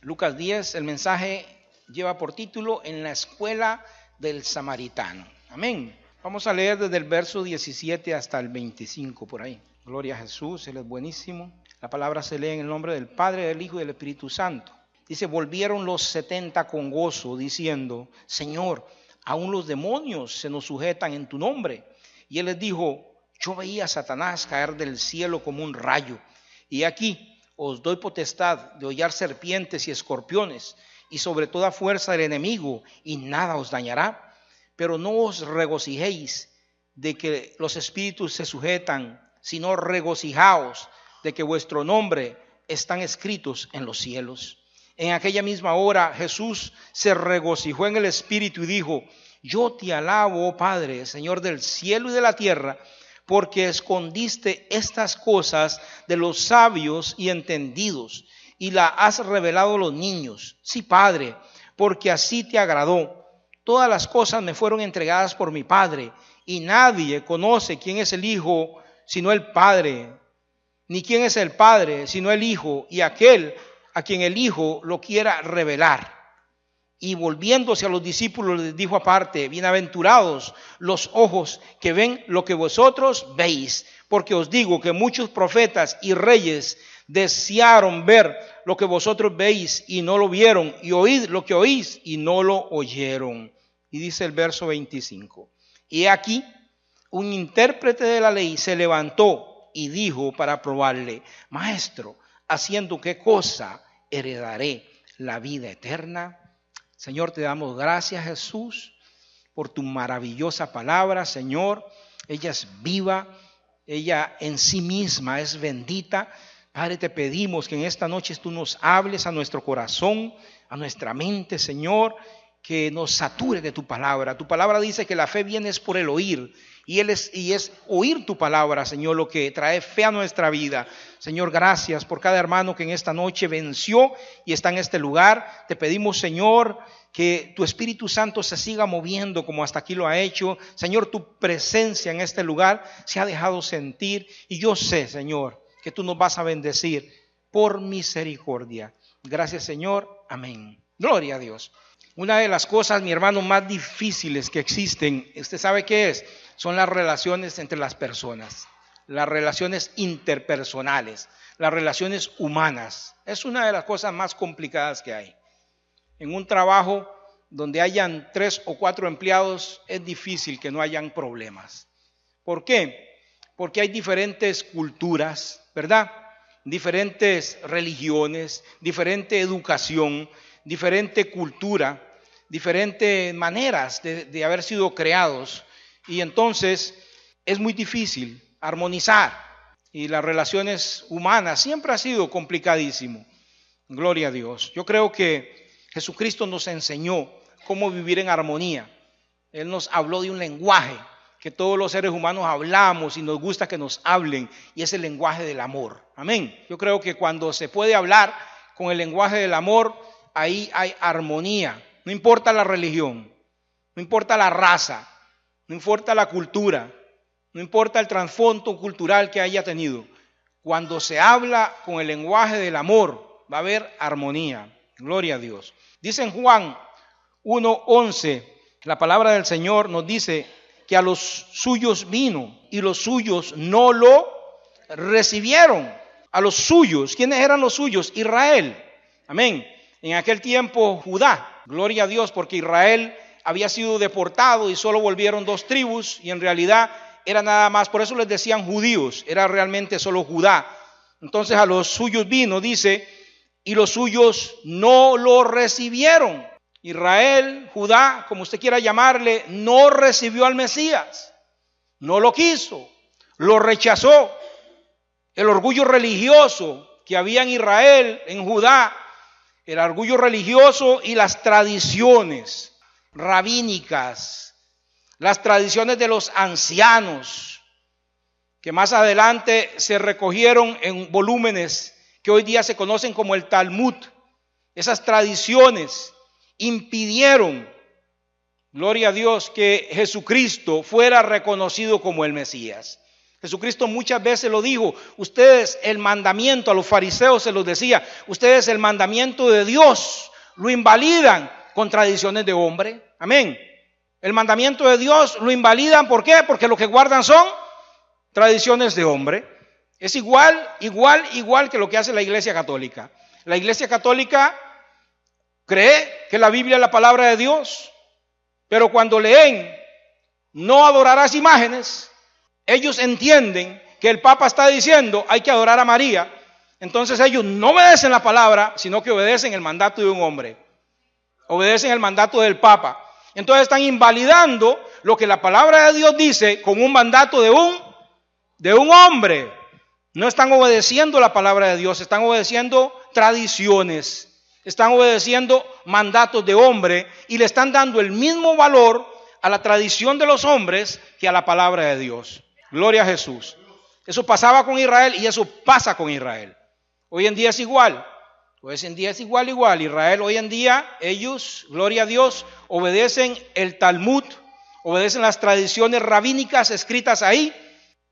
Lucas 10, el mensaje lleva por título En la escuela del samaritano. Amén. Vamos a leer desde el verso 17 hasta el 25 por ahí. Gloria a Jesús, Él es buenísimo. La palabra se lee en el nombre del Padre, del Hijo y del Espíritu Santo. Dice, volvieron los 70 con gozo, diciendo, Señor, aún los demonios se nos sujetan en tu nombre. Y Él les dijo, yo veía a Satanás caer del cielo como un rayo. Y aquí os doy potestad de hollar serpientes y escorpiones, y sobre toda fuerza del enemigo, y nada os dañará. Pero no os regocijéis de que los espíritus se sujetan, sino regocijaos de que vuestro nombre están escritos en los cielos. En aquella misma hora Jesús se regocijó en el espíritu y dijo, yo te alabo, oh Padre, Señor del cielo y de la tierra, porque escondiste estas cosas de los sabios y entendidos, y las has revelado a los niños. Sí, Padre, porque así te agradó. Todas las cosas me fueron entregadas por mi Padre, y nadie conoce quién es el Hijo sino el Padre, ni quién es el Padre sino el Hijo, y aquel a quien el Hijo lo quiera revelar. Y volviéndose a los discípulos les dijo aparte, bienaventurados los ojos que ven lo que vosotros veis, porque os digo que muchos profetas y reyes desearon ver lo que vosotros veis y no lo vieron, y oíd lo que oís y no lo oyeron. Y dice el verso 25, y aquí un intérprete de la ley se levantó y dijo para probarle, Maestro, ¿haciendo qué cosa heredaré la vida eterna? Señor, te damos gracias, Jesús, por tu maravillosa palabra, Señor. Ella es viva, ella en sí misma es bendita. Padre, te pedimos que en esta noche tú nos hables a nuestro corazón, a nuestra mente, Señor, que nos sature de tu palabra. Tu palabra dice que la fe viene es por el oír, y es oír tu palabra, Señor, lo que trae fe a nuestra vida. Señor, gracias por cada hermano que en esta noche venció y está en este lugar. Te pedimos, Señor, que tu Espíritu Santo se siga moviendo como hasta aquí lo ha hecho. Señor, tu presencia en este lugar se ha dejado sentir, y yo sé, Señor, que tú nos vas a bendecir por misericordia. Gracias, Señor. Amén. Gloria a Dios. Una de las cosas, mi hermano, más difíciles que existen, ¿usted sabe qué es? Son las relaciones entre las personas, las relaciones interpersonales, las relaciones humanas. Es una de las cosas más complicadas que hay. En un trabajo donde hayan 3 o 4 empleados, es difícil que no hayan problemas. ¿Por qué? Porque hay diferentes culturas, ¿verdad? Diferentes religiones, diferente educación, diferente cultura, diferentes maneras de haber sido creados, y entonces es muy difícil armonizar, y las relaciones humanas siempre ha sido complicadísimo. Gloria a Dios. Yo creo que Jesucristo nos enseñó cómo vivir en armonía. Él nos habló de un lenguaje que todos los seres humanos hablamos y nos gusta que nos hablen, y es el lenguaje del amor. Amén. Yo creo que cuando se puede hablar con el lenguaje del amor, ahí hay armonía. No importa la religión, no importa la raza, no importa la cultura, no importa el trasfondo cultural que haya tenido. Cuando se habla con el lenguaje del amor, va a haber armonía. Gloria a Dios. Dice en Juan 1:11, la palabra del Señor nos dice que a los suyos vino y los suyos no lo recibieron. A los suyos, ¿quiénes eran los suyos? Israel. Amén. En aquel tiempo Judá, gloria a Dios, porque Israel había sido deportado y solo volvieron 2 tribus, y en realidad era nada más, por eso les decían judíos, era realmente solo Judá. Entonces a los suyos vino, dice, y los suyos no lo recibieron. Israel, Judá, como usted quiera llamarle, no recibió al Mesías, no lo quiso, lo rechazó. El orgullo religioso que había en Israel, en Judá, el orgullo religioso y las tradiciones rabínicas, las tradiciones de los ancianos, que más adelante se recogieron en volúmenes que hoy día se conocen como el Talmud. Esas tradiciones impidieron, gloria a Dios, que Jesucristo fuera reconocido como el Mesías. Jesucristo muchas veces lo dijo. Ustedes el mandamiento, a los fariseos se los decía, ustedes el mandamiento de Dios lo invalidan con tradiciones de hombre. Amén. El mandamiento de Dios lo invalidan, ¿por qué? Porque lo que guardan son tradiciones de hombre. Es igual que lo que hace la Iglesia Católica. La Iglesia Católica cree que la Biblia es la palabra de Dios, pero cuando leen no adorarás imágenes, ellos entienden que el Papa está diciendo hay que adorar a María. Entonces ellos no obedecen la palabra, sino que obedecen el mandato de un hombre, obedecen el mandato del Papa. Entonces están invalidando lo que la palabra de Dios dice con un mandato de un hombre. No están obedeciendo la palabra de Dios, están obedeciendo tradiciones, están obedeciendo mandatos de hombre y le están dando el mismo valor a la tradición de los hombres que a la palabra de Dios. Gloria a Jesús. Eso pasaba con Israel y eso pasa con Israel. Hoy en día es igual. Hoy en día es igual. Israel hoy en día, ellos, gloria a Dios, obedecen el Talmud, obedecen las tradiciones rabínicas escritas ahí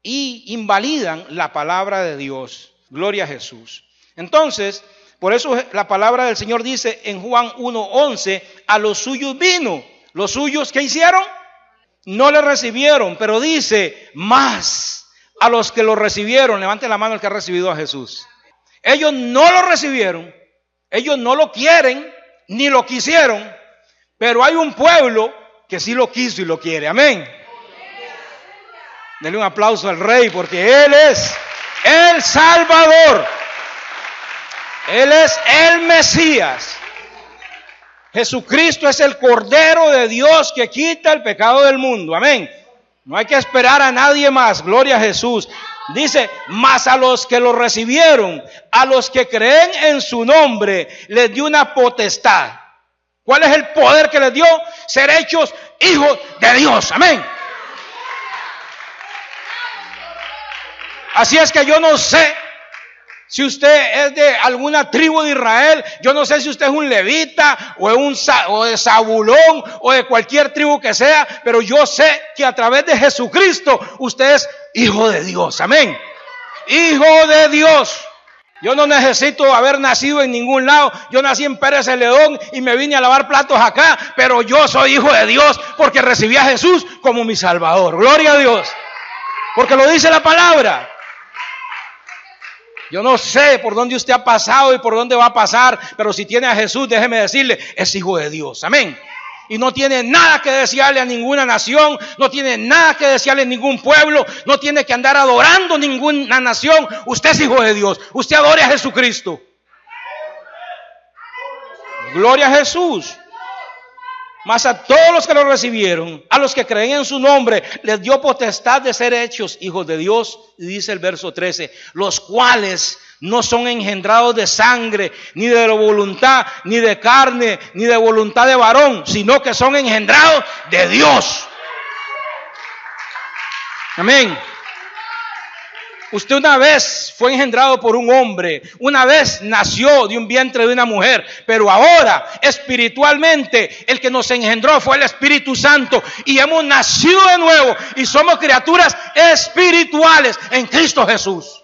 y invalidan la palabra de Dios. Gloria a Jesús. Entonces, por eso la palabra del Señor dice en Juan 1:11, a los suyos vino. ¿Los suyos qué hicieron? No le recibieron, pero dice, más a los que lo recibieron. Levante la mano el que ha recibido a Jesús. Ellos no lo recibieron, ellos no lo quieren, ni lo quisieron, pero hay un pueblo que sí lo quiso y lo quiere. Amén. Denle un aplauso al Rey, porque Él es el Salvador. Él es el Mesías. Jesucristo es el Cordero de Dios que quita el pecado del mundo. Amén. No hay que esperar a nadie más. Gloria a Jesús. Dice, mas a los que lo recibieron, a los que creen en su nombre, les dio una potestad. ¿Cuál es el poder que les dio? Ser hechos hijos de Dios. Amén. Así es que yo no sé si usted es de alguna tribu de Israel, yo no sé si usted es un levita o de Zabulón o de cualquier tribu que sea, pero yo sé que a través de Jesucristo usted es hijo de Dios. Amén. Hijo de Dios. Yo no necesito haber nacido en ningún lado. Yo nací en Pérez Celedón y me vine a lavar platos acá, pero yo soy hijo de Dios porque recibí a Jesús como mi Salvador. Gloria a Dios. Porque lo dice la palabra. Yo no sé por dónde usted ha pasado y por dónde va a pasar, pero si tiene a Jesús, déjeme decirle, es hijo de Dios. Amén. Y no tiene nada que desearle a ninguna nación, no tiene nada que desearle a ningún pueblo, no tiene que andar adorando ninguna nación. Usted es hijo de Dios, usted adore a Jesucristo. Gloria a Jesús. Mas a todos los que lo recibieron, a los que creen en su nombre, les dio potestad de ser hechos hijos de Dios. Y dice el verso 13, los cuales no son engendrados de sangre, ni de voluntad, ni de carne, ni de voluntad de varón, sino que son engendrados de Dios. Amén. Usted una vez fue engendrado por un hombre, una vez nació de un vientre de una mujer, pero ahora espiritualmente el que nos engendró fue el Espíritu Santo y hemos nacido de nuevo y somos criaturas espirituales en Cristo Jesús.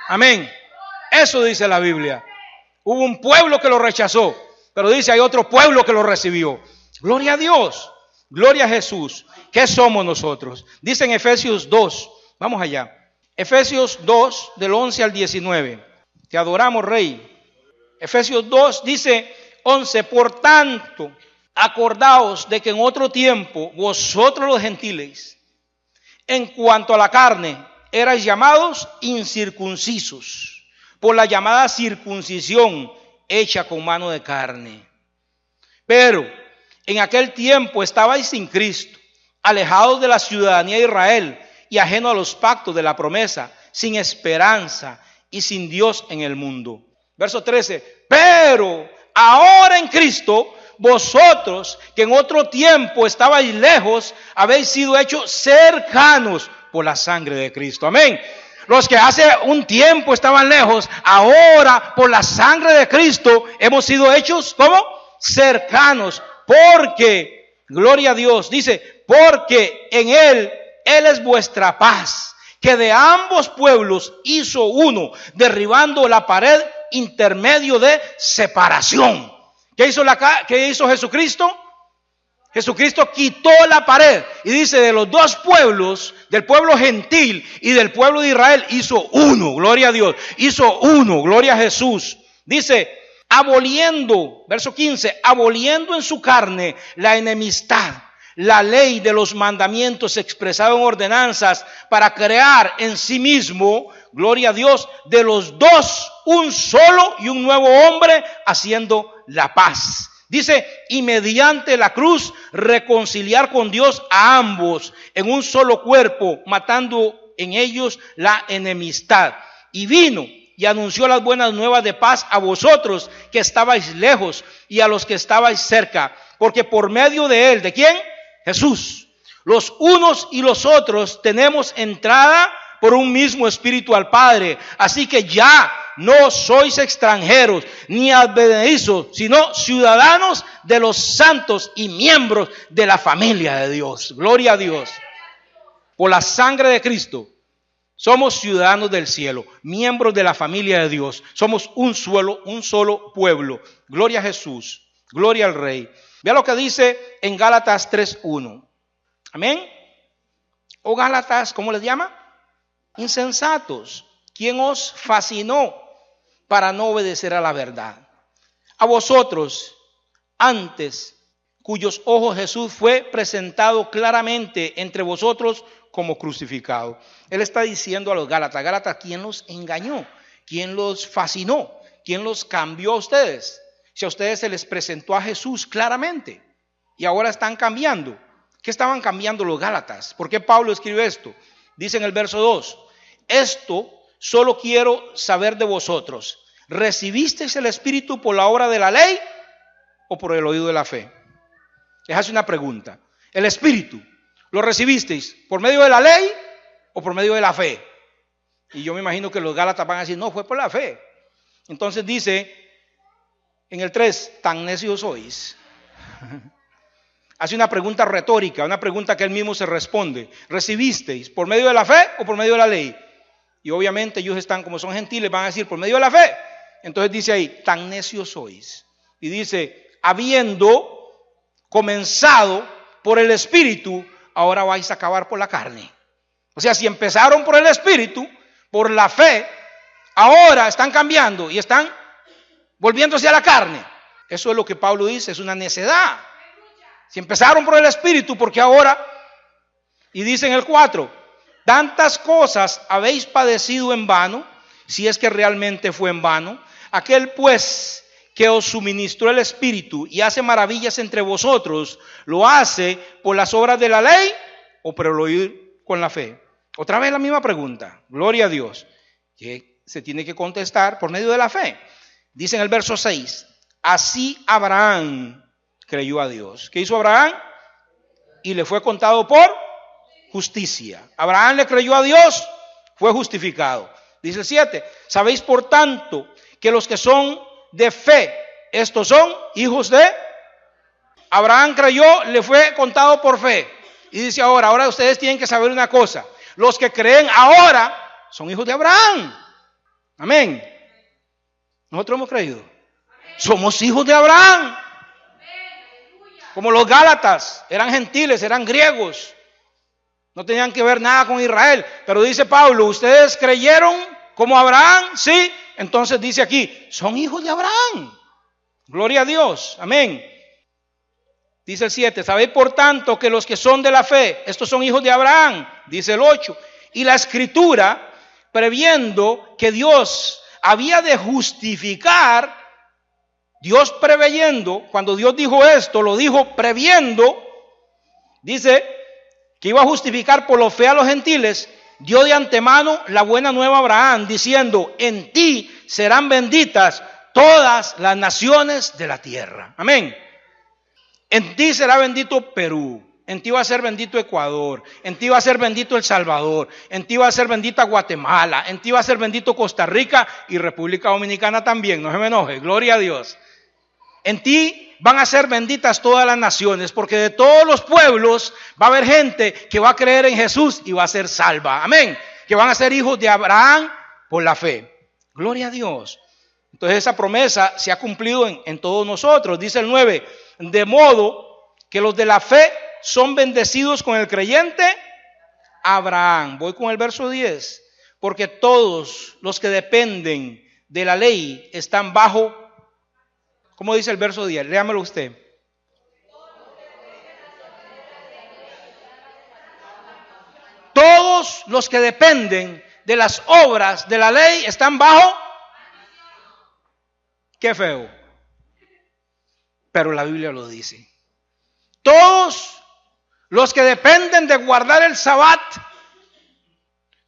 Amén. Eso dice la Biblia. Hubo un pueblo que lo rechazó, pero dice hay otro pueblo que lo recibió. Gloria a Dios, gloria a Jesús. ¿Qué somos nosotros? Dice en Efesios 2, vamos allá. Efesios 2, del 11 al 19. Te adoramos, Rey. Efesios 2 dice 11. Por tanto, acordaos de que en otro tiempo vosotros los gentiles, en cuanto a la carne, erais llamados incircuncisos por la llamada circuncisión hecha con mano de carne. Pero en aquel tiempo estabais sin Cristo, alejados de la ciudadanía de Israel, y ajeno a los pactos de la promesa, sin esperanza y sin Dios en el mundo. Verso 13. Pero ahora en Cristo, vosotros que en otro tiempo estabais lejos, habéis sido hechos cercanos por la sangre de Cristo. Amén. Los que hace un tiempo estaban lejos, ahora por la sangre de Cristo hemos sido hechos, ¿cómo? Cercanos. Porque, gloria a Dios, dice, porque en Él es vuestra paz, que de ambos pueblos hizo uno, derribando la pared intermedio de separación. ¿Qué hizo Jesucristo? Jesucristo quitó la pared y dice, de los dos pueblos, del pueblo gentil y del pueblo de Israel, hizo uno, gloria a Dios, hizo uno, gloria a Jesús. Dice, aboliendo, verso 15, aboliendo en su carne la enemistad, la ley de los mandamientos expresado en ordenanzas, para crear en sí mismo, gloria a Dios, de los dos un solo y un nuevo hombre, haciendo la paz. Dice, y mediante la cruz reconciliar con Dios a ambos en un solo cuerpo, matando en ellos la enemistad. Y vino y anunció las buenas nuevas de paz a vosotros que estabais lejos y a los que estabais cerca, porque por medio de él, ¿de quién? Jesús. Los unos y los otros tenemos entrada por un mismo espíritu al Padre. Así que ya no sois extranjeros ni advenedizos, sino ciudadanos de los santos y miembros de la familia de Dios. Gloria a Dios. Por la sangre de Cristo somos ciudadanos del cielo, miembros de la familia de Dios. Somos un solo pueblo. Gloria a Jesús. Gloria al Rey. Vea lo que dice en Gálatas 3:1. Amén. O Gálatas, ¿cómo les llama? Insensatos. ¿Quién os fascinó para no obedecer a la verdad? A vosotros, antes, cuyos ojos Jesús fue presentado claramente entre vosotros como crucificado. Él está diciendo a los Gálatas, Gálatas, ¿quién los engañó? ¿Quién los fascinó? ¿Quién los cambió a ustedes? Si a ustedes se les presentó a Jesús claramente y ahora están cambiando. ¿Qué estaban cambiando los Gálatas? ¿Por qué Pablo escribe esto? Dice en el verso 2, esto solo quiero saber de vosotros. ¿Recibisteis el Espíritu por la obra de la ley o por el oído de la fe? Les hace una pregunta. ¿El Espíritu lo recibisteis por medio de la ley o por medio de la fe? Y yo me imagino que los Gálatas van a decir, no, fue por la fe. Entonces dice en el 3, tan necios sois. Hace una pregunta retórica, una pregunta que él mismo se responde. ¿Recibisteis por medio de la fe o por medio de la ley? Y obviamente ellos están, como son gentiles, van a decir por medio de la fe. Entonces dice ahí, tan necios sois. Y dice, habiendo comenzado por el Espíritu, ahora vais a acabar por la carne. O sea, si empezaron por el Espíritu, por la fe, ahora están cambiando y están volviéndose a la carne. Eso es lo que Pablo dice, es una necedad. Si empezaron por el Espíritu, porque ahora, y dice en el 4, tantas cosas habéis padecido en vano, si es que realmente fue en vano. Aquel pues que os suministró el Espíritu y hace maravillas entre vosotros, ¿lo hace por las obras de la ley o por el oír con la fe? Otra vez la misma pregunta, gloria a Dios, que se tiene que contestar por medio de la fe. Dice en el verso 6, así Abraham creyó a Dios. ¿Qué hizo Abraham? Y le fue contado por justicia. Abraham le creyó a Dios, fue justificado. Dice el 7, sabéis por tanto que los que son de fe, estos son hijos de Abraham creyó, le fue contado por fe. Y dice ahora ustedes tienen que saber una cosa, los que creen ahora son hijos de Abraham. Amén. Nosotros hemos creído. Somos hijos de Abraham. Como los Gálatas, eran gentiles, eran griegos. No tenían que ver nada con Israel. Pero dice Pablo, ¿ustedes creyeron como Abraham? Sí. Entonces dice aquí, son hijos de Abraham. Gloria a Dios. Amén. Dice el 7, sabéis por tanto que los que son de la fe, estos son hijos de Abraham. Dice el 8. Y la Escritura, previendo que Dios había de justificar, Dios preveyendo, cuando Dios dijo esto, lo dijo previendo, dice que iba a justificar por lo fe a los gentiles, dio de antemano la buena nueva a Abraham, diciendo, en ti serán benditas todas las naciones de la tierra. Amén. En ti será bendito Perú, en ti va a ser bendito Ecuador, en ti va a ser bendito El Salvador, en ti va a ser bendita Guatemala, en ti va a ser bendito Costa Rica y República Dominicana también, no se me enoje, gloria a Dios. En ti van a ser benditas todas las naciones, porque de todos los pueblos va a haber gente que va a creer en Jesús y va a ser salva. Amén. Que van a ser hijos de Abraham por la fe. Gloria a Dios. Entonces esa promesa se ha cumplido en todos nosotros. Dice el 9, de modo que los de la fe son bendecidos con el creyente Abraham. Voy con el verso 10. Porque todos los que dependen de la ley están bajo, ¿cómo dice el verso 10? Léamelo usted. Todos los que dependen de las obras de la ley están bajo. Qué feo. Pero la Biblia lo dice. Todos los que dependen de guardar el Sabbat,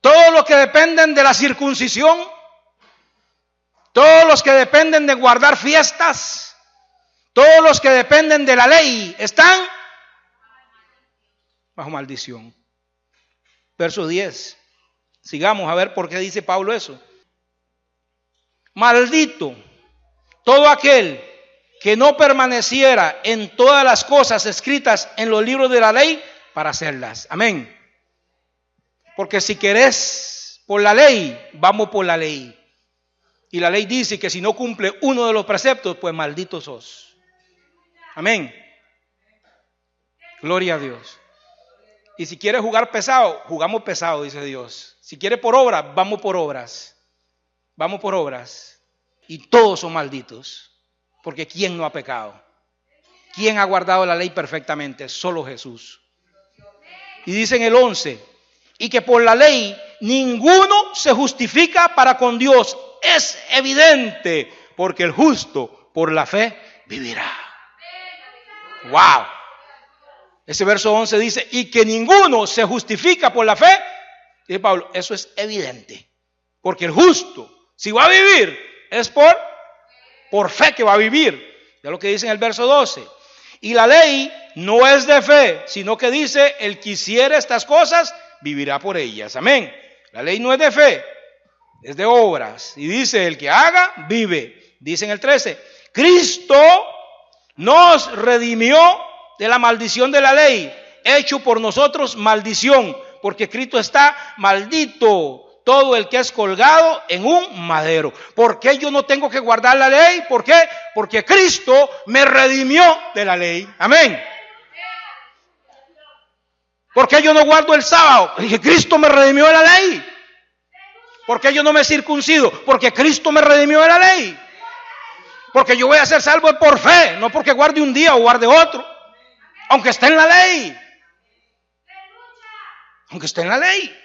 todos los que dependen de la circuncisión, todos los que dependen de guardar fiestas, todos los que dependen de la ley están bajo maldición. Verso 10. Sigamos a ver por qué dice Pablo eso. Maldito todo aquel que no permaneciera en todas las cosas escritas en los libros de la ley para hacerlas. Amén. Porque si querés por la ley, vamos por la ley. Y la ley dice que si no cumple uno de los preceptos, pues maldito sos. Amén. Gloria a Dios. Y si quieres jugar pesado, jugamos pesado, dice Dios. Si quieres por obras, vamos por obras. Vamos por obras. Y todos son malditos. Porque ¿quién no ha pecado? ¿Quién ha guardado la ley perfectamente? Solo Jesús. Y dice en el 11, y que por la ley ninguno se justifica para con Dios. Es evidente, porque el justo por la fe vivirá. ¡Wow! Ese verso 11 dice, y que ninguno se justifica por la fe. Dice Pablo, eso es evidente. Porque el justo, si va a vivir, es por fe que va a vivir. Ya lo que dice en el verso 12. Y la ley no es de fe, sino que dice, el que hiciere estas cosas, vivirá por ellas. Amén. La ley no es de fe, es de obras. Y dice, el que haga, vive. Dice en el 13, Cristo nos redimió de la maldición de la ley, hecho por nosotros maldición, porque escrito está, maldito todo el que es colgado en un madero. ¿Por qué yo no tengo que guardar la ley? ¿Por qué? Porque Cristo me redimió de la ley. Amén. ¿Por qué yo no guardo el sábado? Porque Cristo me redimió de la ley. ¿Por qué yo no me circuncido? Porque Cristo me redimió de la ley. Porque yo voy a ser salvo por fe, no porque guarde un día o guarde otro. Aunque esté en la ley. Aunque esté en la ley.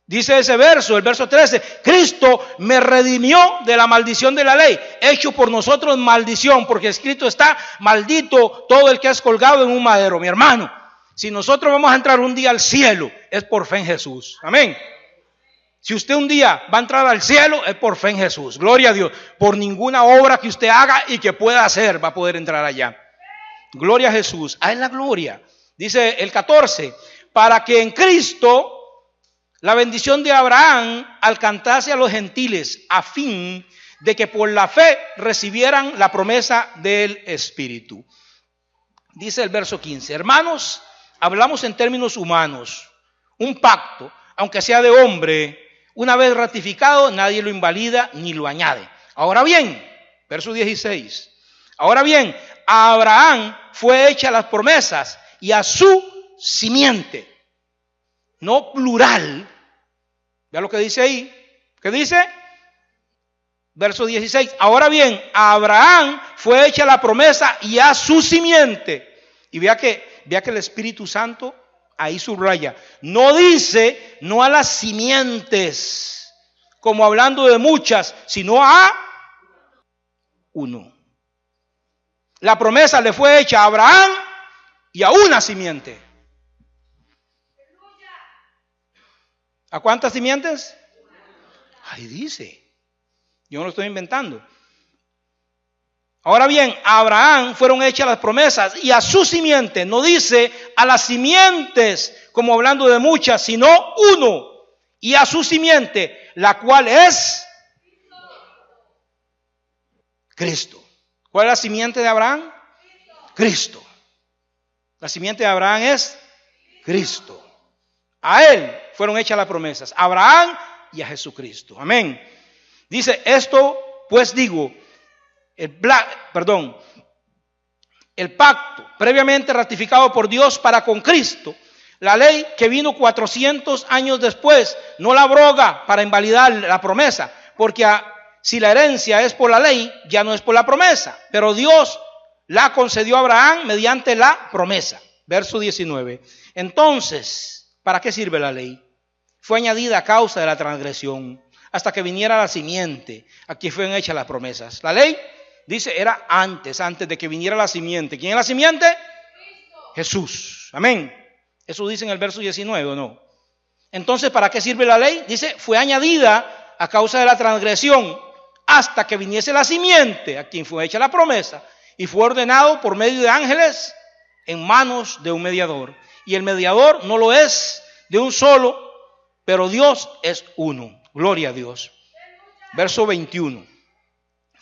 Dice ese verso, el verso 13. Cristo me redimió de la maldición de la ley. Hecho por nosotros maldición. Porque escrito está, maldito todo el que es colgado en un madero. Mi hermano, si nosotros vamos a entrar un día al cielo, es por fe en Jesús. Amén. Si usted un día va a entrar al cielo, es por fe en Jesús. Gloria a Dios. Por ninguna obra que usted haga y que pueda hacer, va a poder entrar allá. Gloria a Jesús. Ah, es la gloria. Dice el 14. Para que en Cristo la bendición de Abraham alcanzase a los gentiles, a fin de que por la fe recibieran la promesa del Espíritu. Dice el verso 15. Hermanos, hablamos en términos humanos. Un pacto, aunque sea de hombre, una vez ratificado, nadie lo invalida ni lo añade. Ahora bien, verso 16. Ahora bien, a Abraham fue hecha las promesas y a su simiente. No plural. Vea lo que dice ahí. ¿Qué dice? Verso 16. Ahora bien, a Abraham fue hecha la promesa y a su simiente. Y vea que el Espíritu Santo ahí subraya. No dice no a las simientes, como hablando de muchas, sino a uno. La promesa le fue hecha a Abraham y a una simiente. ¿A cuántas simientes? Ahí dice. Yo no lo estoy inventando. Ahora bien, a Abraham fueron hechas las promesas y a su simiente. No dice a las simientes, como hablando de muchas, sino uno. Y a su simiente, la cual es Cristo. ¿Cuál es la simiente de Abraham? Cristo. La simiente de Abraham es Cristo. A él fueron hechas las promesas, a Abraham y a Jesucristo. Amén. Dice, esto pues digo, el pacto previamente ratificado por Dios para con Cristo, la ley que vino 400 años después, no la abroga para invalidar la promesa, porque si la herencia es por la ley, ya no es por la promesa, pero Dios la concedió a Abraham mediante la promesa. Verso 19. Entonces, ¿para qué sirve la ley? Fue añadida a causa de la transgresión, hasta que viniera la simiente, a quien fueron hechas las promesas. La ley, dice, era antes de que viniera la simiente. ¿Quién es la simiente? Cristo. Jesús. Amén. Eso dice en el verso 19, ¿o no? Entonces, ¿para qué sirve la ley? Dice, fue añadida a causa de la transgresión, hasta que viniese la simiente, a quien fue hecha la promesa, y fue ordenado por medio de ángeles en manos de un mediador. Y el mediador no lo es de un solo, pero Dios es uno. Gloria a Dios. Verso 21.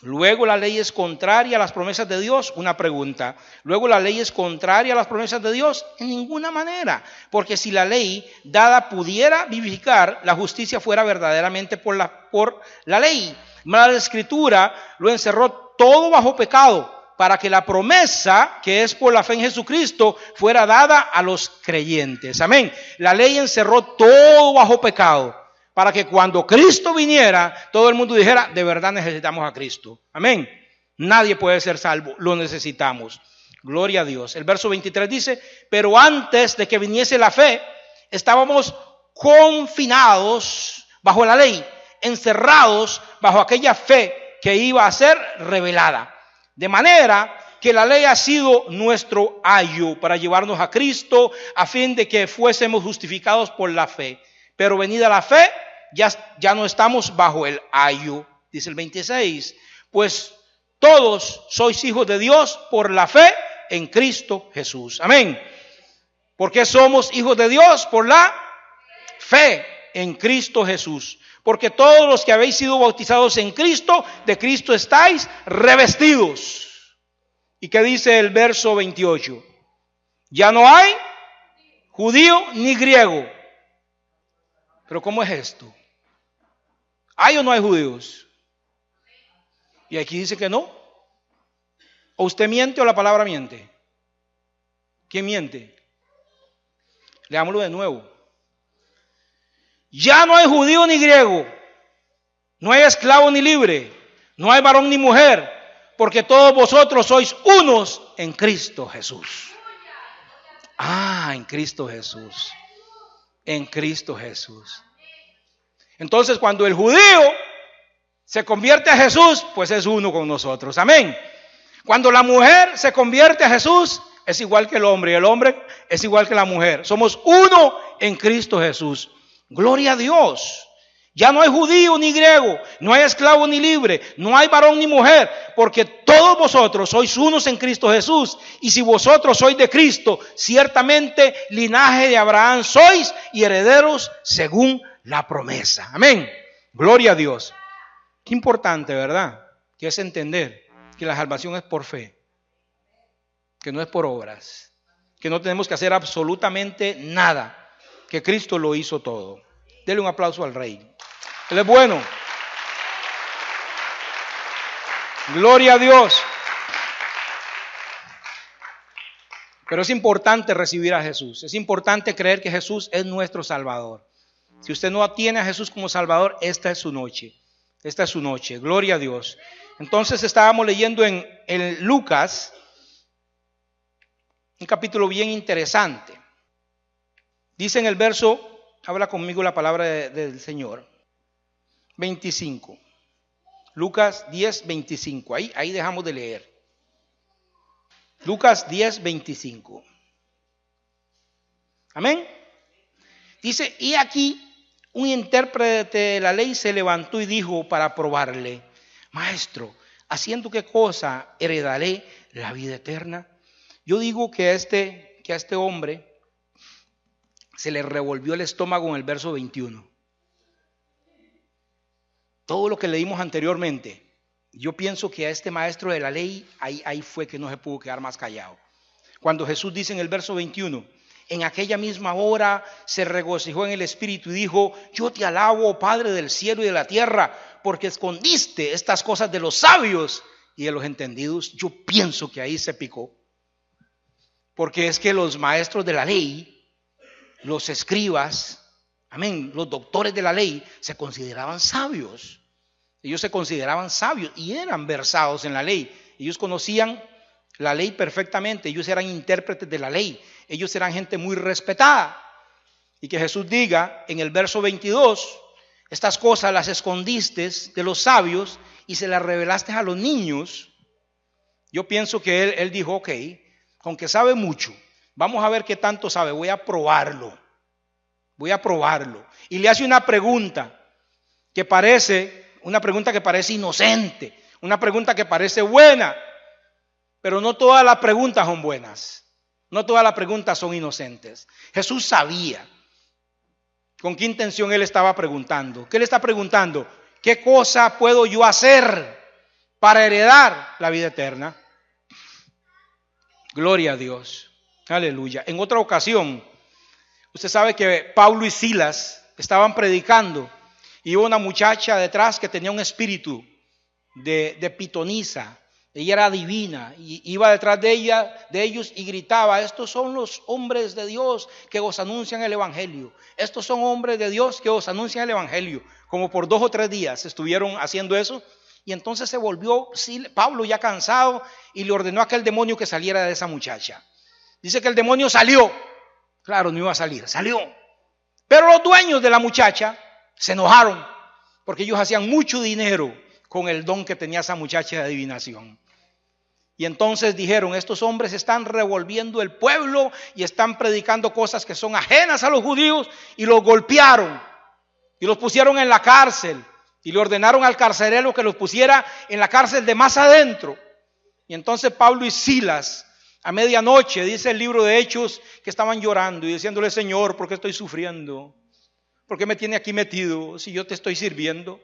Luego la ley es contraria a las promesas de Dios. Una pregunta. Luego la ley es contraria a las promesas de Dios. En ninguna manera. Porque si la ley dada pudiera vivificar, la justicia fuera verdaderamente por la ley. La Escritura lo encerró todo bajo pecado, para que la promesa que es por la fe en Jesucristo fuera dada a los creyentes. Amén. La ley encerró todo bajo pecado, para que cuando Cristo viniera, todo el mundo dijera, de verdad necesitamos a Cristo. Amén. Nadie puede ser salvo, lo necesitamos. Gloria a Dios. El verso 23 dice, pero antes de que viniese la fe, estábamos confinados bajo la ley, encerrados bajo aquella fe que iba a ser revelada. De manera que la ley ha sido nuestro ayo para llevarnos a Cristo, a fin de que fuésemos justificados por la fe. Pero venida la fe, ya no estamos bajo el ayo. Dice el 26, pues todos sois hijos de Dios por la fe en Cristo Jesús. Amén. ¿Por qué somos hijos de Dios? Por la fe en Cristo Jesús. Porque todos los que habéis sido bautizados en Cristo, de Cristo estáis revestidos. ¿Y qué dice el verso 28? Ya no hay judío ni griego. ¿Pero cómo es esto? ¿Hay o no hay judíos? Y aquí dice que no. ¿O usted miente o la palabra miente? ¿Quién miente? Leámoslo de nuevo. Ya no hay judío ni griego, no hay esclavo ni libre, no hay varón ni mujer, porque todos vosotros sois unos en Cristo Jesús. En Cristo Jesús. En Cristo Jesús. Entonces, cuando el judío se convierte a Jesús, pues es uno con nosotros. Amén. Cuando la mujer se convierte a Jesús, es igual que el hombre, y el hombre es igual que la mujer. Somos uno en Cristo Jesús. Gloria a Dios. Ya no hay judío ni griego, no hay esclavo ni libre, no hay varón ni mujer, porque todos vosotros sois unos en Cristo Jesús. Y si vosotros sois de Cristo, ciertamente linaje de Abraham sois y herederos según la promesa. Amén. Gloria a Dios. Qué importante, ¿verdad? Que es entender que la salvación es por fe, que no es por obras, que no tenemos que hacer absolutamente nada, que Cristo lo hizo todo. Dele un aplauso al Rey. Él es bueno. Gloria a Dios. Pero es importante recibir a Jesús. Es importante creer que Jesús es nuestro Salvador. Si usted no tiene a Jesús como Salvador, esta es su noche. Esta es su noche. Gloria a Dios. Entonces estábamos leyendo en Lucas, un capítulo bien interesante. Dice en el verso, habla conmigo la palabra del Señor, 25. Lucas 10, 25. Ahí dejamos de leer. Lucas 10, 25. Amén. Dice, y aquí un intérprete de la ley se levantó y dijo para probarle, Maestro, ¿haciendo qué cosa heredaré la vida eterna? Yo digo que a este hombre se le revolvió el estómago en el verso 21. Todo lo que leímos anteriormente, yo pienso que a este maestro de la ley, ahí fue que no se pudo quedar más callado. Cuando Jesús dice en el verso 21, En aquella misma hora se regocijó en el Espíritu y dijo: yo te alabo, oh Padre del cielo y de la tierra, porque escondiste estas cosas de los sabios y de los entendidos. Yo pienso que ahí se picó, porque es que los maestros de la ley, los escribas, amén, los doctores de la ley, se consideraban sabios. Ellos se consideraban sabios y eran versados en la ley. Ellos conocían la ley perfectamente. Ellos eran intérpretes de la ley. Ellos eran gente muy respetada. Y que Jesús diga en el verso 22, estas cosas las escondiste de los sabios y se las revelaste a los niños. Yo pienso que él dijo: ok, aunque sabe mucho, vamos a ver qué tanto sabe, voy a probarlo. Y le hace una pregunta que parece inocente, una pregunta que parece buena, pero no todas las preguntas son buenas, no todas las preguntas son inocentes. Jesús sabía con qué intención él estaba preguntando. ¿Qué le está preguntando? ¿Qué cosa puedo yo hacer para heredar la vida eterna? Gloria a Dios, aleluya. En otra ocasión, usted sabe que Pablo y Silas estaban predicando y hubo una muchacha detrás que tenía un espíritu de pitonisa. Ella era divina y iba detrás de ellos y gritaba: estos son los hombres de Dios que os anuncian el evangelio. Estos son hombres de Dios que os anuncian el evangelio. Como por 2 o 3 días estuvieron haciendo eso. Y entonces se volvió Pablo ya cansado y le ordenó a aquel demonio que saliera de esa muchacha. Dice que el demonio salió. Claro, no iba a salir, salió. Pero los dueños de la muchacha se enojaron porque ellos hacían mucho dinero con el don que tenía esa muchacha de adivinación. Y entonces dijeron: estos hombres están revolviendo el pueblo y están predicando cosas que son ajenas a los judíos, y los golpearon y los pusieron en la cárcel y le ordenaron al carcelero que los pusiera en la cárcel de más adentro. Y entonces Pablo y Silas, a medianoche, dice el libro de Hechos, que estaban llorando y diciéndole: Señor, ¿por qué estoy sufriendo? ¿Por qué me tiene aquí metido si yo te estoy sirviendo?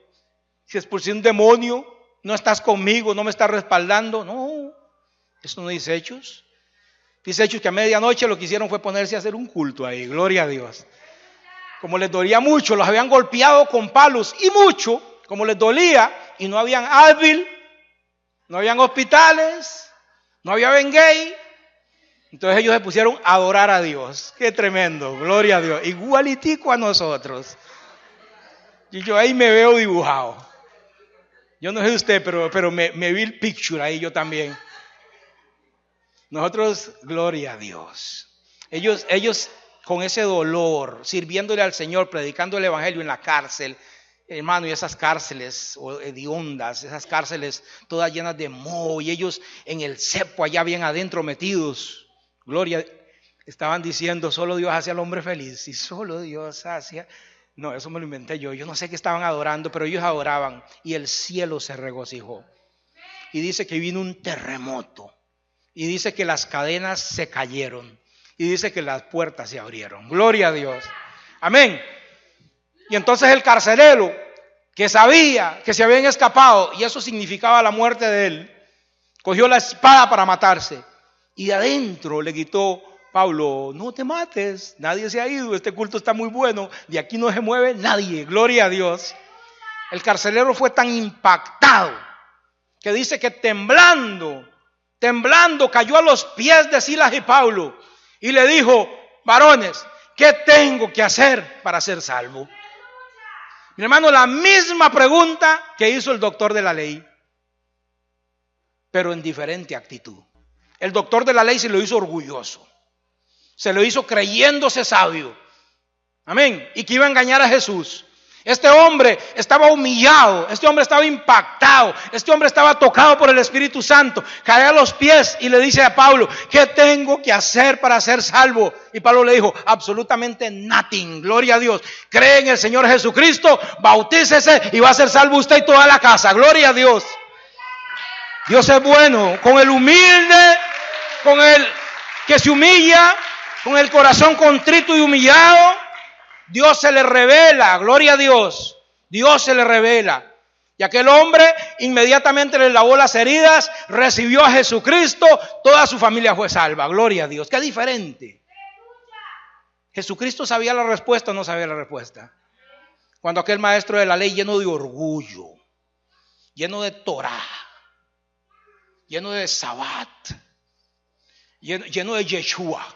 Si expulsé un demonio, no estás conmigo, no me estás respaldando. No, eso no dice Hechos. Dice Hechos que a medianoche lo que hicieron fue ponerse a hacer un culto ahí. Gloria a Dios. Como les dolía mucho, los habían golpeado con palos y mucho, como les dolía, y no habían Advil, no habían hospitales, no había Bengay. Entonces ellos se pusieron a adorar a Dios. Qué tremendo, gloria a Dios. Igualitico a nosotros. Y yo ahí me veo dibujado. Yo no sé usted, pero me vi el picture ahí yo también. Nosotros, gloria a Dios. Ellos con ese dolor, sirviéndole al Señor, predicando el evangelio en la cárcel, hermano, y esas cárceles hediondas, esas cárceles todas llenas de moho, y ellos en el cepo allá bien adentro metidos, gloria, estaban diciendo: solo Dios hace al hombre feliz, y solo Dios hace. No, eso me lo inventé yo no sé qué estaban adorando, pero ellos adoraban y el cielo se regocijó. Y dice que vino un terremoto, y dice que las cadenas se cayeron, y dice que las puertas se abrieron. Gloria a Dios, amén. Y entonces el carcelero, que sabía que se habían escapado y eso significaba la muerte de él, cogió la espada para matarse, y de adentro le gritó: Pablo, no te mates, nadie se ha ido, este culto está muy bueno, de aquí no se mueve nadie, gloria a Dios. El carcelero fue tan impactado que dice que temblando cayó a los pies de Silas y Pablo y le dijo: varones, ¿qué tengo que hacer para ser salvo? Mi hermano, la misma pregunta que hizo el doctor de la ley, pero en diferente actitud. El doctor de la ley se lo hizo orgulloso, se lo hizo creyéndose sabio, amén, y que iba a engañar a Jesús. Este hombre estaba humillado, este hombre estaba impactado, este hombre estaba tocado por el Espíritu Santo, cae a los pies y le dice a Pablo: ¿qué tengo que hacer para ser salvo? Y Pablo le dijo: absolutamente nothing, gloria a Dios. Cree en el Señor Jesucristo, bautícese y va a ser salvo usted y toda la casa, gloria a Dios. Dios es bueno con el humilde, con el que se humilla, con el corazón contrito y humillado. Dios se le revela, gloria a Dios. Dios se le revela. Y aquel hombre inmediatamente le lavó las heridas, recibió a Jesucristo, toda su familia fue salva, gloria a Dios. Qué diferente. ¿Jesucristo sabía la respuesta o no sabía la respuesta? Cuando aquel maestro de la ley, lleno de orgullo, lleno de Torah, lleno de Sabbat, lleno de Yeshua,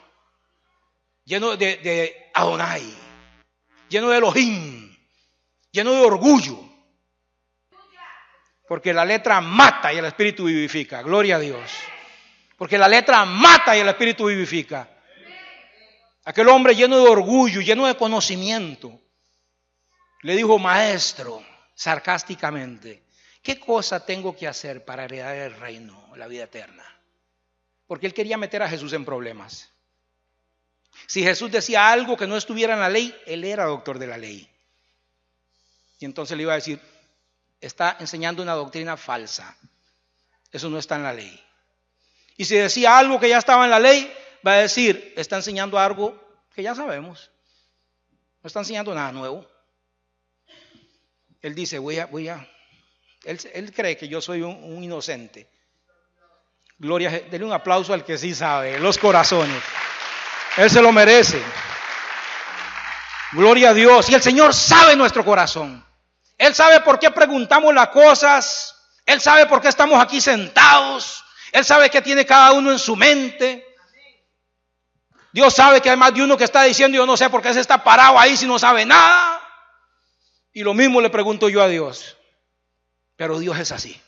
lleno de Adonai, lleno de Elohim, lleno de orgullo. Porque la letra mata y el espíritu vivifica. Gloria a Dios. Porque la letra mata y el espíritu vivifica. Aquel hombre lleno de orgullo, lleno de conocimiento, le dijo: maestro, sarcásticamente, ¿qué cosa tengo que hacer para heredar el reino, la vida eterna? Porque él quería meter a Jesús en problemas. Si Jesús decía algo que no estuviera en la ley, él era doctor de la ley. Y entonces le iba a decir: está enseñando una doctrina falsa. Eso no está en la ley. Y si decía algo que ya estaba en la ley, va a decir: está enseñando algo que ya sabemos. No está enseñando nada nuevo. Él dice: Él cree que yo soy un inocente. Gloria, denle un aplauso al que sí sabe, los corazones. Él se lo merece. Gloria a Dios. Y el Señor sabe nuestro corazón. Él sabe por qué preguntamos las cosas. Él sabe por qué estamos aquí sentados. Él sabe qué tiene cada uno en su mente. Dios sabe que hay más de uno que está diciendo: yo no sé por qué se está parado ahí si no sabe nada. Y lo mismo le pregunto yo a Dios. Pero Dios es así.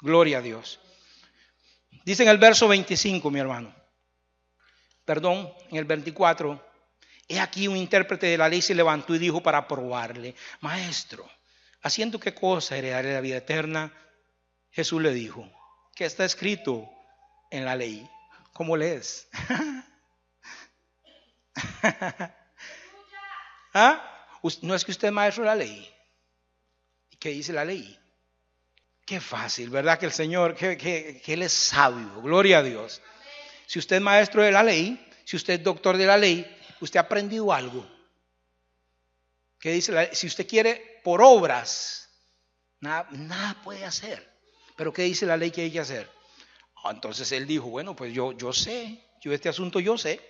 Gloria a Dios. Dice en el verso 25, mi hermano. Perdón, en el 24. He aquí un intérprete de la ley se levantó y dijo para probarle: maestro, ¿haciendo qué cosa heredaré la vida eterna? Jesús le dijo: ¿qué está escrito en la ley? ¿Cómo lees? ¿Ah? ¿No es que usted es maestro de la ley? ¿Qué dice la ley? Qué fácil, ¿verdad? Que el Señor, que Él es sabio. Gloria a Dios. Si usted es maestro de la ley, si usted es doctor de la ley, usted ha aprendido algo. ¿Qué dice la ley? Si usted quiere por obras, nada puede hacer. Pero ¿qué dice la ley que hay que hacer? Entonces él dijo: bueno, pues yo sé, yo este asunto yo sé.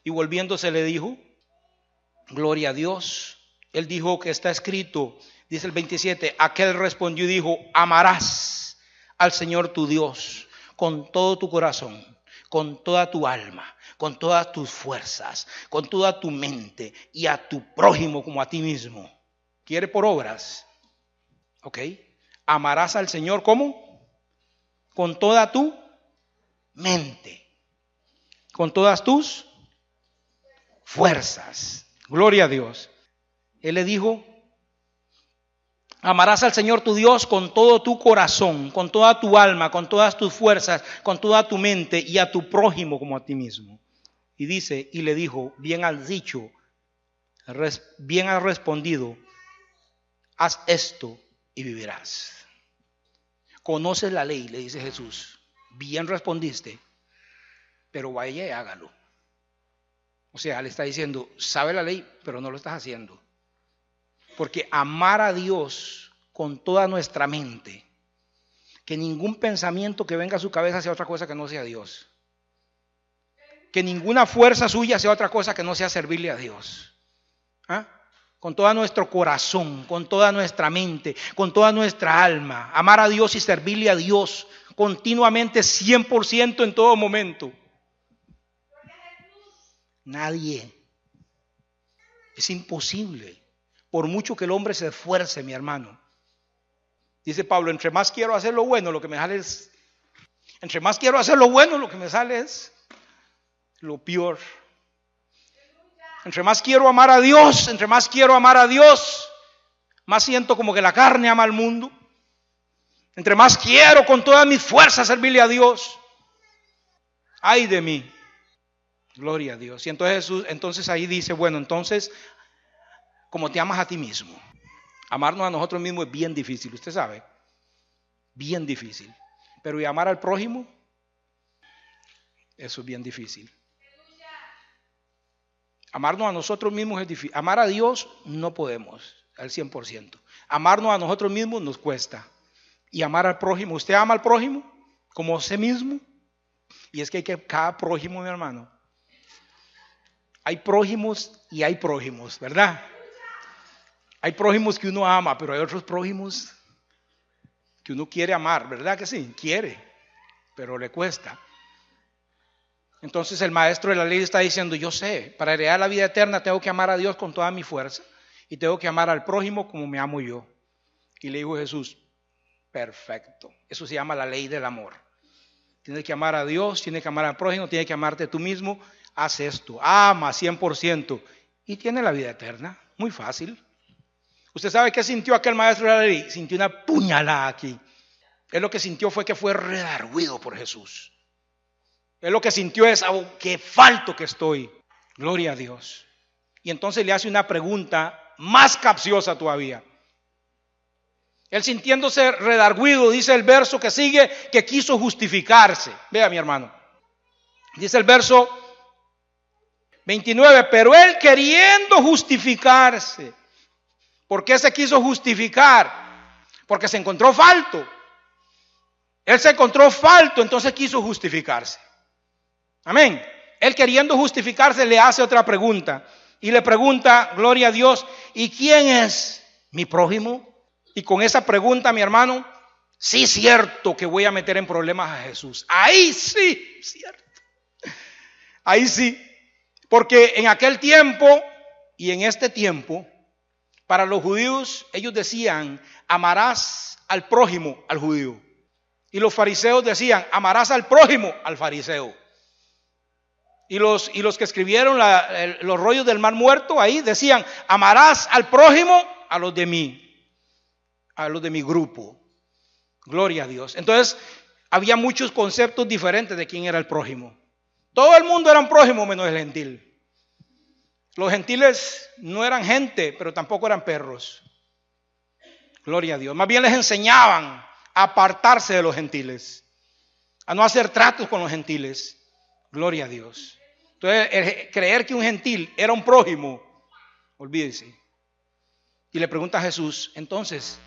Y volviéndose le dijo: gloria a Dios. Él dijo que está escrito, dice el 27, aquel respondió y dijo: amarás al Señor tu Dios con todo tu corazón, con toda tu alma, con todas tus fuerzas, con toda tu mente, y a tu prójimo como a ti mismo. ¿Quiere por obras? Ok. Amarás al Señor ¿cómo? Con toda tu mente, con todas tus fuerzas. Gloria a Dios. Él le dijo: amarás al Señor tu Dios con todo tu corazón, con toda tu alma, con todas tus fuerzas, con toda tu mente, y a tu prójimo como a ti mismo. Y dice, y le dijo: bien has dicho, bien has respondido, haz esto y vivirás. Conoces la ley, le dice Jesús, bien respondiste, pero vaya y hágalo. O sea, le está diciendo: sabe la ley, pero no lo estás haciendo. Porque amar a Dios con toda nuestra mente, que ningún pensamiento que venga a su cabeza sea otra cosa que no sea Dios. Que ninguna fuerza suya sea otra cosa que no sea servirle a Dios. ¿Ah? Con todo nuestro corazón, con toda nuestra mente, con toda nuestra alma. Amar a Dios y servirle a Dios continuamente, 100% en todo momento. Nadie. Es imposible. Por mucho que el hombre se esfuerce, mi hermano. Dice Pablo: entre más quiero hacer lo bueno, lo que me sale es... Entre más quiero hacer lo bueno, lo que me sale es lo peor. Entre más quiero amar a Dios, entre más quiero amar a Dios, más siento como que la carne ama al mundo. Entre más quiero con todas mis fuerzas servirle a Dios, ay de mí. Gloria a Dios. Y entonces Jesús, entonces ahí dice: bueno, entonces, como te amas a ti mismo. Amarnos a nosotros mismos es bien difícil, usted sabe. Bien difícil. Pero ¿y amar al prójimo? Eso es bien difícil. Amarnos a nosotros mismos es difícil. Amar a Dios no podemos al 100%. Amarnos a nosotros mismos nos cuesta. Y amar al prójimo, ¿usted ama al prójimo como a usted mismo? Y es que hay que cada prójimo, mi hermano, hay prójimos y hay prójimos, ¿verdad? Hay prójimos que uno ama, pero hay otros prójimos que uno quiere amar, ¿verdad que sí? Quiere, pero le cuesta. Entonces el maestro de la ley está diciendo, yo sé, para heredar la vida eterna tengo que amar a Dios con toda mi fuerza y tengo que amar al prójimo como me amo yo. Y le dijo Jesús, perfecto, eso se llama la ley del amor. Tienes que amar a Dios, tienes que amar al prójimo, tienes que amarte tú mismo. Haz esto, ama 100% y tiene la vida eterna. Muy fácil. ¿Usted sabe qué sintió aquel maestro de la ley? Sintió una puñalada aquí. Él lo que sintió fue que fue redarguido por Jesús. Él lo que sintió es, oh, qué falto que estoy. Gloria a Dios. Y entonces le hace una pregunta más capciosa todavía. Él sintiéndose redarguido, dice el verso que sigue, que quiso justificarse. Vea, mi hermano. Dice el verso 29, pero él queriendo justificarse. ¿Por qué se quiso justificar? Porque se encontró falto. Él se encontró falto, entonces quiso justificarse. Amén. Él queriendo justificarse le hace otra pregunta. Y le pregunta, gloria a Dios, ¿y quién es mi prójimo? Y con esa pregunta, mi hermano, sí es cierto que voy a meter en problemas a Jesús. Ahí sí, cierto. Ahí sí. Porque en aquel tiempo y en este tiempo, para los judíos, ellos decían, amarás al prójimo, al judío. Y los fariseos decían, amarás al prójimo, al fariseo. Y los que escribieron los rollos del Mar Muerto ahí decían, amarás al prójimo, a los de mi grupo. Gloria a Dios. Entonces, había muchos conceptos diferentes de quién era el prójimo. Todo el mundo era un prójimo menos el gentil. Los gentiles no eran gente, pero tampoco eran perros. Gloria a Dios. Más bien les enseñaban a apartarse de los gentiles, a no hacer tratos con los gentiles. Gloria a Dios. Entonces, creer que un gentil era un prójimo, olvídese. Y le pregunta a Jesús, entonces,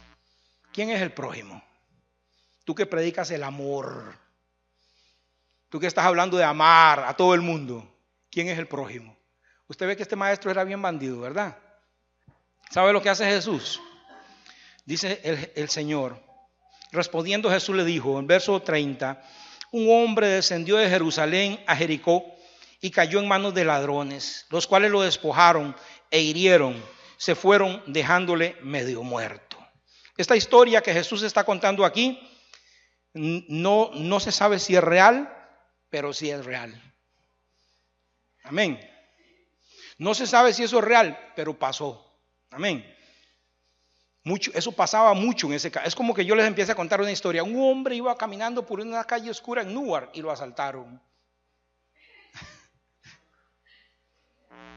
¿quién es el prójimo? Tú que predicas el amor, tú que estás hablando de amar a todo el mundo, ¿quién es el prójimo? Usted ve que este maestro era bien bandido, ¿verdad? ¿Sabe lo que hace Jesús? Dice el Señor, respondiendo Jesús le dijo, en verso 30, un hombre descendió de Jerusalén a Jericó y cayó en manos de ladrones, los cuales lo despojaron e hirieron, se fueron dejándole medio muerto. Esta historia que Jesús está contando aquí, no se sabe si es real, pero sí es real. Amén. No se sabe si eso es real, pero pasó. Amén. Eso pasaba mucho en ese caso. Es como que yo les empiece a contar una historia. Un hombre iba caminando por una calle oscura en Newark y lo asaltaron.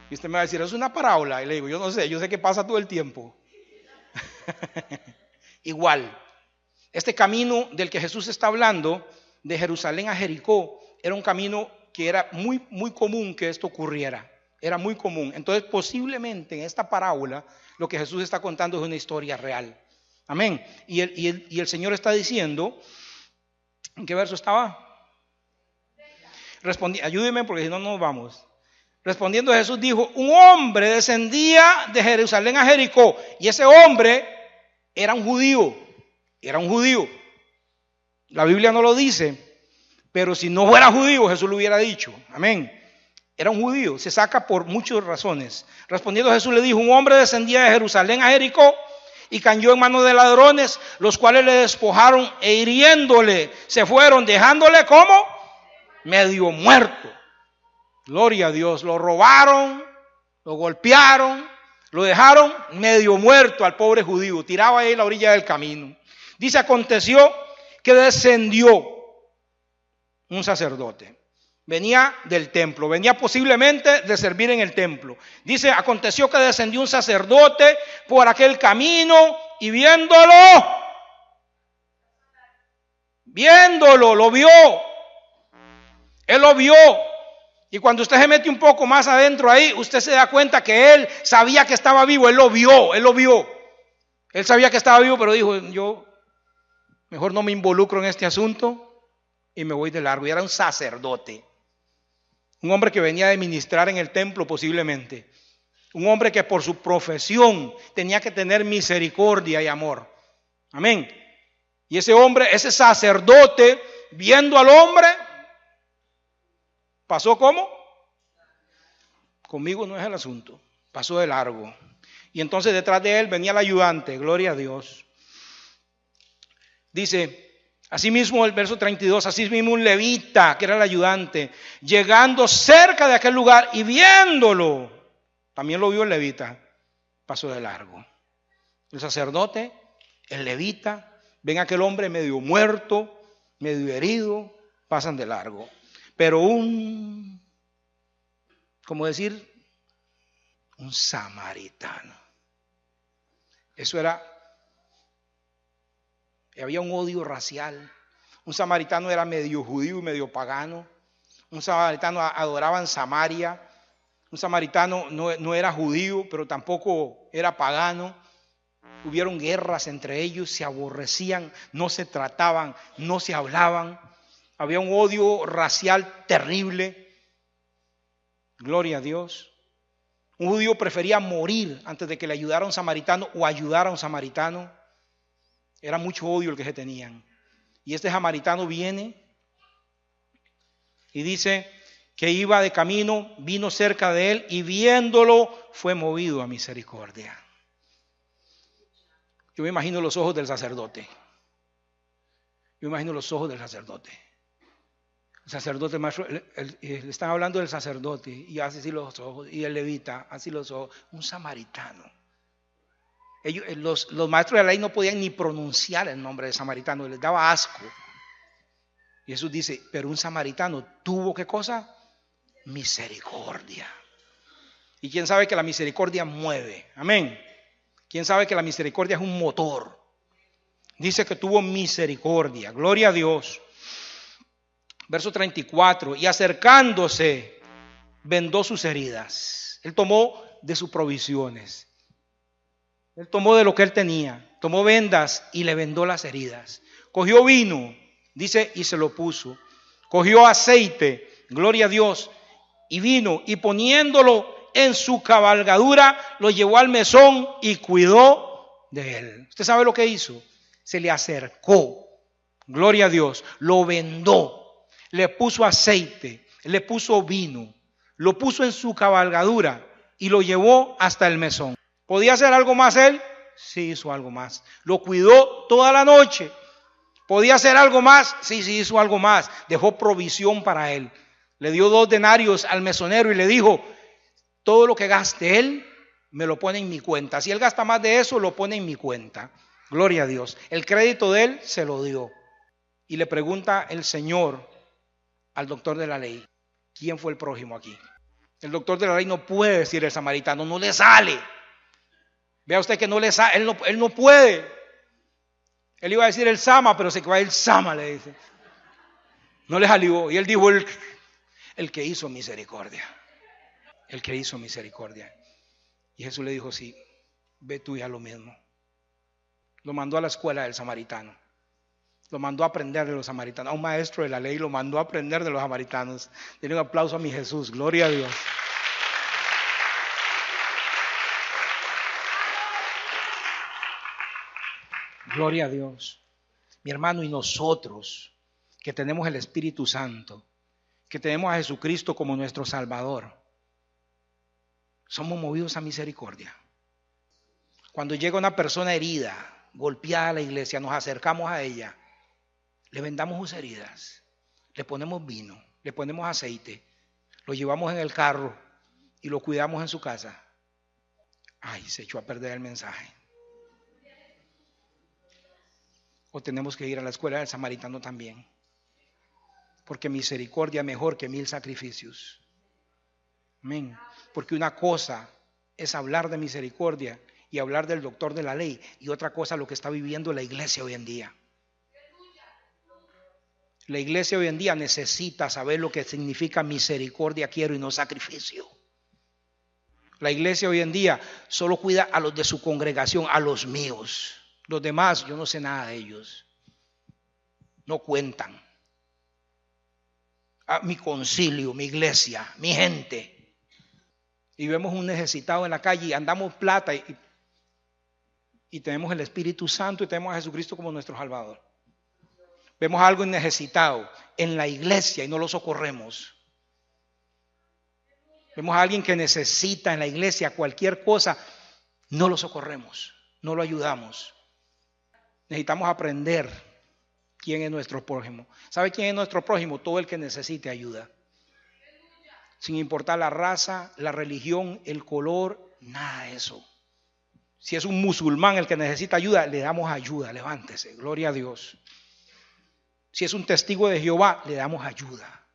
Y usted me va a decir, es una parábola. Y le digo, yo no sé, yo sé que pasa todo el tiempo. Igual, este camino del que Jesús está hablando, de Jerusalén a Jericó, era un camino que era muy, muy común que esto ocurriera. Era muy común. Entonces, posiblemente en esta parábola, lo que Jesús está contando es una historia real. Amén. Y el Señor está diciendo, ¿en qué verso estaba? Ayúdeme porque si no nos vamos. Respondiendo Jesús dijo, un hombre descendía de Jerusalén a Jericó. Y ese hombre era un judío. Era un judío. La Biblia no lo dice. Pero si no fuera judío, Jesús lo hubiera dicho. Amén. Era un judío, se saca por muchas razones. Respondiendo Jesús le dijo, un hombre descendía de Jerusalén a Jericó y cayó en manos de ladrones, los cuales le despojaron e hiriéndole, se fueron dejándole como medio muerto. Gloria a Dios, lo robaron, lo golpearon, lo dejaron medio muerto al pobre judío, tiraba ahí en la orilla del camino. Dice, aconteció que descendió un sacerdote. Venía del templo, venía posiblemente de servir en el templo. Dice, aconteció que descendió un sacerdote por aquel camino y viéndolo, lo vio. Él lo vio. Y cuando usted se mete un poco más adentro ahí, usted se da cuenta que él sabía que estaba vivo, él lo vio. Él sabía que estaba vivo, pero dijo, yo mejor no me involucro en este asunto y me voy de largo. Y era un sacerdote. Un hombre que venía de ministrar en el templo posiblemente. Un hombre que por su profesión tenía que tener misericordia y amor. Amén. Y ese hombre, ese sacerdote, viendo al hombre, pasó ¿cómo? Conmigo no es el asunto. Pasó de largo. Y entonces detrás de él venía el ayudante, gloria a Dios. Dice, asimismo el verso 32, asimismo un levita, que era el ayudante, llegando cerca de aquel lugar y viéndolo, también lo vio el levita, pasó de largo. El sacerdote, el levita, ven a aquel hombre medio muerto, medio herido, pasan de largo. Pero ¿cómo decir? Un samaritano. Eso había un odio racial. Un samaritano era medio judío y medio pagano. Un samaritano adoraba en Samaria. Un samaritano no era judío, pero tampoco era pagano. Hubieron guerras entre ellos, se aborrecían, no se trataban, no se hablaban. Había un odio racial terrible. Gloria a Dios. Un judío prefería morir antes de que le ayudara a un samaritano o ayudara a un samaritano. Era mucho odio el que se tenían. Y este samaritano viene y dice que iba de camino, vino cerca de él y viéndolo fue movido a misericordia. Yo me imagino los ojos del sacerdote. Yo me imagino los ojos del sacerdote. El sacerdote, maestro, le están hablando del sacerdote y hace así los ojos, y el levita, así los ojos, un samaritano. Los maestros de la ley no podían ni pronunciar el nombre de samaritano, les daba asco. Y Jesús dice, pero un samaritano tuvo ¿qué cosa? Misericordia. Y quién sabe que la misericordia mueve, amén. Quién sabe que la misericordia es un motor. Dice que tuvo misericordia, gloria a Dios. Verso 34, y acercándose, vendó sus heridas. Él tomó de sus provisiones. Él tomó de lo que él tenía. Tomó vendas y le vendó las heridas. Cogió vino, dice, y se lo puso. Cogió aceite, gloria a Dios, y vino, y poniéndolo en su cabalgadura, lo llevó al mesón y cuidó de él. ¿Usted sabe lo que hizo? Se le acercó, gloria a Dios, lo vendó. Le puso aceite, le puso vino, lo puso en su cabalgadura y lo llevó hasta el mesón. ¿Podía hacer algo más él? Sí, hizo algo más. Lo cuidó toda la noche. ¿Podía hacer algo más? Sí, hizo algo más. Dejó provisión para él. Le dio 2 denarios al mesonero y le dijo, todo lo que gaste él, me lo pone en mi cuenta. Si él gasta más de eso, lo pone en mi cuenta. Gloria a Dios. El crédito de él se lo dio. Y le pregunta el Señor al doctor de la ley, ¿quién fue el prójimo aquí? El doctor de la ley no puede decir el samaritano, no le sale. Vea usted que no le sale, él no puede. Él iba a decir el Sama, pero se quedó el Sama, le dice. No le salió. Y él dijo el que hizo misericordia. El que hizo misericordia. Y Jesús le dijo, sí, ve tú y haz lo mismo. Lo mandó a la escuela del samaritano. Lo mandó a aprender de los samaritanos. A un maestro de la ley lo mandó a aprender de los samaritanos. Denle un aplauso a mi Jesús. Gloria a Dios. Gloria a Dios. Mi hermano, y nosotros que tenemos el Espíritu Santo, que tenemos a Jesucristo como nuestro Salvador, somos movidos a misericordia. Cuando llega una persona herida, golpeada a la iglesia, nos acercamos a ella, le vendamos sus heridas, le ponemos vino, le ponemos aceite, lo llevamos en el carro y lo cuidamos en su casa. Ay, se echó a perder el mensaje. O tenemos que ir a la escuela del samaritano también, porque misericordia es mejor que 1000 sacrificios. Amén. Porque una cosa es hablar de misericordia y hablar del doctor de la ley, y otra cosa lo que está viviendo la iglesia hoy en día. La iglesia hoy en día necesita saber lo que significa misericordia quiero y no sacrificio. La iglesia hoy en día solo cuida a los de su congregación, a los míos. Los demás, yo no sé nada de ellos. No cuentan. a mi concilio, mi iglesia, mi gente, y vemos un necesitado en la calle y andamos plata y tenemos el Espíritu Santo y tenemos a Jesucristo como nuestro Salvador. Vemos a algo necesitado en la iglesia y no lo socorremos. Vemos a alguien que necesita en la iglesia cualquier cosa, no lo socorremos, no lo ayudamos. Necesitamos aprender quién es nuestro prójimo. ¿Sabe quién es nuestro prójimo? Todo el que necesite ayuda. Sin importar la raza, la religión, el color, nada de eso. Si es un musulmán el que necesita ayuda, le damos ayuda, levántese, gloria a Dios. Si es un testigo de Jehová, le damos ayuda.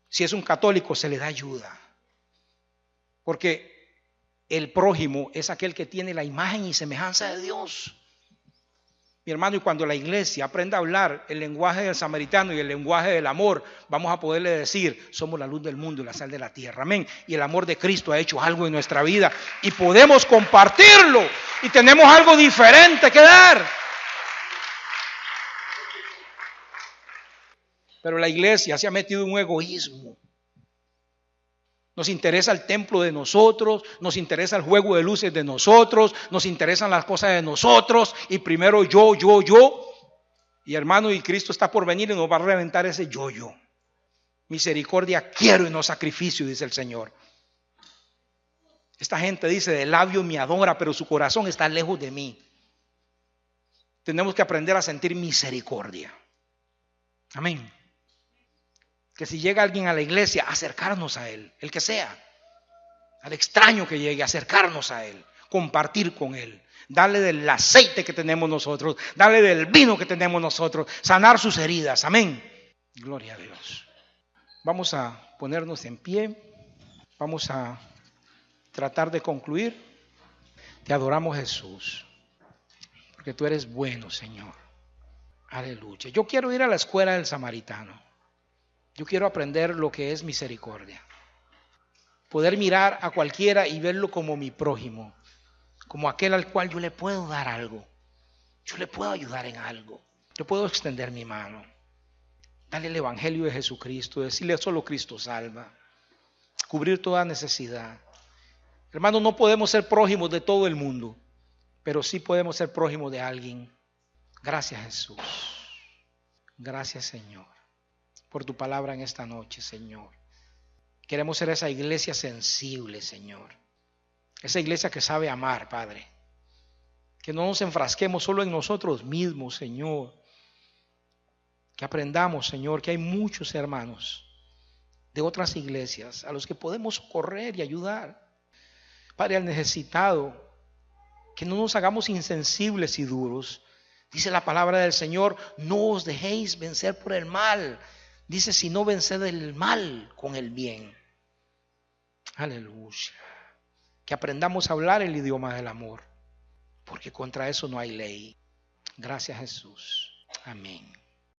Si es un católico, se le da ayuda. Porque el prójimo es aquel que tiene la imagen y semejanza de Dios. Mi hermano, y cuando la iglesia aprenda a hablar el lenguaje del samaritano y el lenguaje del amor, vamos a poderle decir, somos la luz del mundo y la sal de la tierra. Amén. Y el amor de Cristo ha hecho algo en nuestra vida y podemos compartirlo y tenemos algo diferente que dar. Pero la iglesia se ha metido en un egoísmo. Nos interesa el templo de nosotros, nos interesa el juego de luces de nosotros, nos interesan las cosas de nosotros y primero yo. Y hermano, y Cristo está por venir y nos va a reventar ese yo. Misericordia quiero y no sacrificio, dice el Señor. Esta gente dice, de labio me adora, pero su corazón está lejos de mí. Tenemos que aprender a sentir misericordia. Amén. Que si llega alguien a la iglesia, acercarnos a él, el que sea, al extraño que llegue, acercarnos a él, compartir con él, darle del aceite que tenemos nosotros, darle del vino que tenemos nosotros, sanar sus heridas, amén. Gloria a Dios. Vamos a ponernos en pie, vamos a tratar de concluir. Te adoramos, Jesús, porque tú eres bueno, Señor. Aleluya. Yo quiero ir a la escuela del samaritano. Yo quiero aprender lo que es misericordia. Poder mirar a cualquiera y verlo como mi prójimo, como aquel al cual yo le puedo dar algo. Yo le puedo ayudar en algo. Yo puedo extender mi mano. Darle el evangelio de Jesucristo, decirle solo Cristo salva. Cubrir toda necesidad. Hermano, no podemos ser prójimos de todo el mundo, pero sí podemos ser prójimos de alguien. Gracias, Jesús. Gracias, Señor, por tu palabra en esta noche, Señor. Queremos ser esa iglesia sensible, Señor. Esa iglesia que sabe amar, Padre. Que no nos enfrasquemos solo en nosotros mismos, Señor. Que aprendamos, Señor, que hay muchos hermanos de otras iglesias a los que podemos correr y ayudar. Padre, al necesitado, que no nos hagamos insensibles y duros. Dice la palabra del Señor, no os dejéis vencer por el mal. Dice, si no venced el mal con el bien. Aleluya. Que aprendamos a hablar el idioma del amor, porque contra eso no hay ley. Gracias, Jesús. Amén.